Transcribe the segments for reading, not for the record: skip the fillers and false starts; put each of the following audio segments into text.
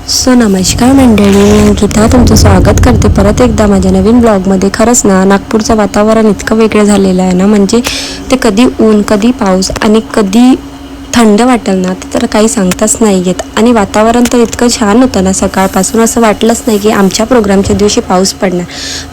So नमस्कार मंडळी, मी अंकिता तुमचं स्वागत करते परत एकदा माझ्या नवीन ब्लॉगमध्ये. खरंच ना, नागपूरचं वातावरण इतकं वेगळं झालेलं आहे ना, म्हणजे ते कधी ऊन, कधी पाऊस आणि कधी थंड वाटेल ना, ते तर काही सांगताच नाही येत. आणि वातावरण तर इतकं छान होतं ना, सकाळपासून असं वाटलंच नाही की आमच्या प्रोग्रामच्या दिवशी पाऊस पडणार,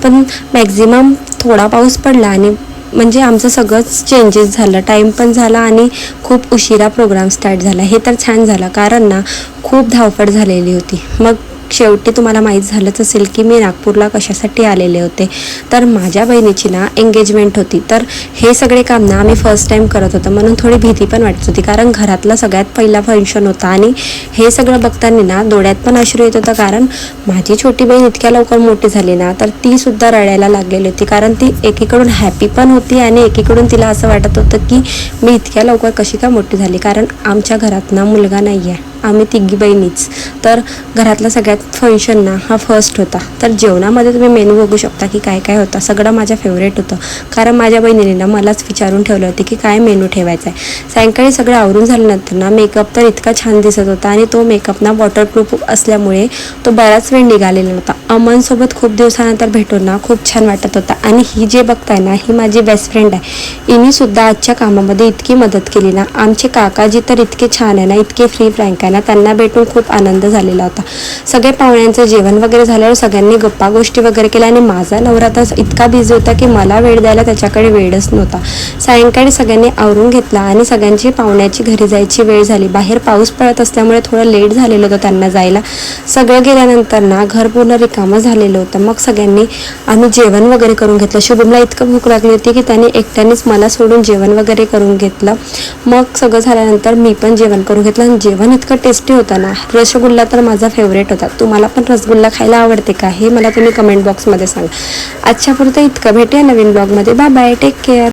पण मॅक्झिमम थोडा पाऊस पडला आणि म्हणजे आमचं सगळंच चेंजेस झालं. टाईम पण झाला आणि खूप उशिरा प्रोग्राम स्टार्ट झाला. हे तर छान झालं, कारण ना खूप धावपळ झालेली होती. मग शेवटी तुम्हाला माहीत झालंच असेल की मी नागपूरला कशासाठी आलेले होते. तर माझ्या बहिणीची ना एंगेजमेंट होती. तर हे सगळे काम ना आम्ही फर्स्ट टाईम करत होतो, म्हणून थोडी भीती पण वाटत होती, कारण घरातला सगळ्यात पहिला फंक्शन होता. आणि हे सगळं बघताना ना डोळ्यात पण अश्रू येत होतं, कारण माझी छोटी बहीण इतक्या लवकर मोठी झाली ना, तर ती सुद्धा रडायला लागलेली होती. कारण ती एकीकडून हॅपी पण होती आणि एकीकडून तिला असं वाटत होतं की मी इतक्या लवकर कशी का मोठी झाली. कारण आमच्या घरात ना मुलगा नाही आहे, आम्ही तिघी बहिणीच. तर घरातला सगळ्यात फंक्शन ना हा फर्स्ट होता. तर जेवणामध्ये तुम्ही मेनू बघू शकता की काय काय होता. सगळं माझ्या फेवरेट होतं, कारण माझ्या बहिणीने ना मलाच विचारून ठेवलं होते की काय मेनू ठेवायचा आहे. सायंकाळी सगळं आवरून झाल्यानंतर ना मेकअप तर इतका छान दिसत होता, आणि तो मेकअप ना वॉटरप्रूफ असल्यामुळे तो बराच वेळ निघालेला नव्हता. अमनसोबत खूप दिवसानंतर भेटून ना खूप छान वाटत होता. आणि ही जे बघताय ना, ही माझी बेस्ट फ्रेंड आहे. हिने सुद्धा आजच्या कामामध्ये इतकी मदत केली ना. आमचे काकाजी तर इतके छान आहे ना, इतके फ्री फ्रँक आहे ना, त्यांना भेटून खूप आनंद झालेला होता. सगळे पाहुण्यांचं जेवण वगैरे झाल्यावर सगळ्यांनी गप्पा गोष्टी वगैरे केल्या, आणि माझा नवरा तर इतका बिझी होता की मला वेळ द्यायला त्याच्याकडे वेळच नव्हता. सायंकाळी सगळ्यांनी आवरून घेतला आणि सगळ्यांची पाहुण्याची घरी जायची वेळ झाली. बाहेर पाऊस पडत असल्यामुळे थोडं लेट झालेलं होतं त्यांना जायला. सगळं गेल्यानंतर ना घर पूर्ण रिकामं झालेलं होतं. मग सगळ्यांनी आम्ही जेवण वगैरे करून घेतलं. शुभमला इतकं भूक लागली होती की त्याने एकट्यानेच मला सोडून जेवण वगैरे करून घेतलं. मग सगळं झाल्यानंतर मी पण जेवण करून घेतलं, आणि जेवण इतकं टेस्टी होतं ना. रसगुल्ला तर माझा फेवरेट होता. तुम्हाला पण रसगुल्ला खायला आवडते का, हे मला तुम्ही कमेंट बॉक्समध्ये सांगा. आजच्या पुरतं इतकं. भेटूया नवीन ब्लॉगमध्ये. Bye bye, take care.